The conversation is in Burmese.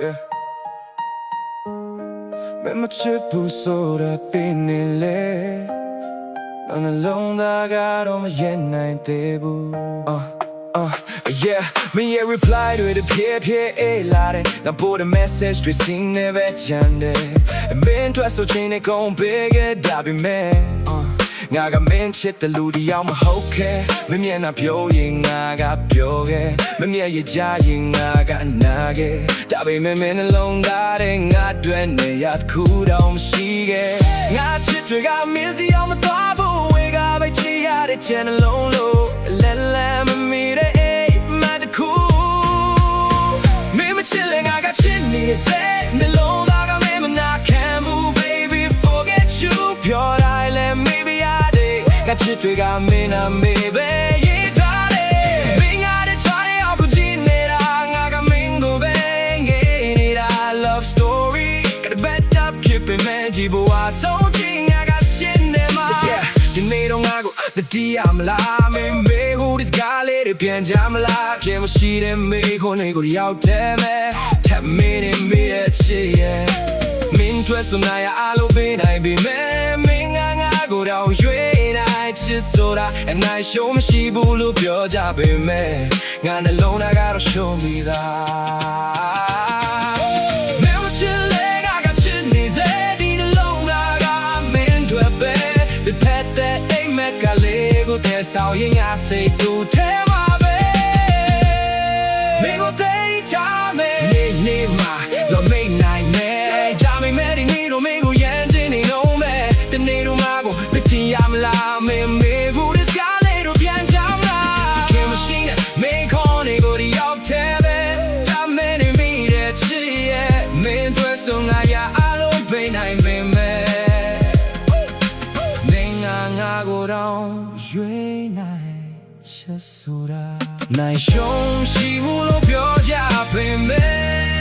yeah မမချစ်ဘူးဆိုတာသိနေလေနှလုံးသားကတော့မရင်နိုင်သေးဘူး yeah မင်းရဲ့ reply တွေတဖြည်းဖြည်းအေးလာတယ်ငါပို့တဲ့ message တွေစင်းနေပဲချမ်းတယ်မင်းတို့ဆိုချင်တဲ့ကုန်ပေးခဲ့တာပဲငါကမင်းချစ်တဲ့လူတယောက်မဟုတ်ခဲ့မမြင်တာပြောရင်ငါကပြောခဲ့မမြင်ရကြရင်ငါကအနာခဲ့ဒါပေမဲ့မင်းနှလုံးသားတဲ့ငါတွေ့နေရတခုတော့မရှိခဲ့ငါချစ်တွေကမင်းစီအောင်မသွားဘူးဝေကပဲချစ်ရတဲ့ချင်လုံးလို့လဲလဲမမီတဲ့အိမ်မတခုမင်းမချစ်လဲငါကချစ်နေစေနှလုံးသားကမင်းမနာခံဘူး baby forget you ပြောတိုင်းလဲ ငါချစ်တွေကမင်းနာမေးပဲရေးထားတယ်မင်းငါတဲ့ချားတဲ့အောက်ကိုကြည့်နေတာငါကမင်းကိုပဲငေးနေတာ love story got a bad up keep it man ကြည့်ဖို့အဆုံးချင်းငါကရှင်းနေမှာဒီနေ့တော့ငါကိုတတိယမလားမင်းမေးဟိုဒီစကားလေးတွေပြန်ကြမလားခင်မရှိတဲ့မေးခွန်းတွေကိုရောက်တယ်မဲ့ထပ်မင်းနဲ့မေးရဲ့ချစ်ရဲ့မင်းတွေ့စမရအလိုပေးနိုင်ပြီမဲ့မင်းငါကိုတော့ရွေးနိုင်ချစ်ဆိုတာအနိုင်ရှုံးမရှိဘူးလို့ပြောကြပေမဲ့ငါနှလုံးသားကတော့ရှုံးမိသားမင်းချစ်လေငါကချစ်နေစေဒီနှလုံးသားကမင်းတို့ပဲဒီဖက်တဲ့အိမ်မက်ကလေးကိုတဲ့ဆောင်ရင်ငါစိတ်တူထဲမှာပဲမင်းကိုတိတ်ချမယ်နေမှာတော့မိတ်နိုင်မယ်ကြမိမယ်ဒီနေ့တော့မင်းကိုရန်ချင်းနေလုံးမယ်တနေ့တော့ငါကိုတတိယမလားမင်းမေးဘူးဒီစကားလေးတော့ပြန်ကြမလားခင်မရှိနဲ့မင်းခေါ်နေကိုဒီရောက်တဲ့ပဲဒါမင်းနေမိတဲ့ချစ်ရဲ့မင်းတွေ့ဆုံးငါရအလုံးပေးနိုင်ပေမဲ့မင်းငါကိုတော့ရွေးနိုင်ချစ်ဆိုတာနိုင်ရှုံးရှိဘူးလို့ပြောကြပေမဲ့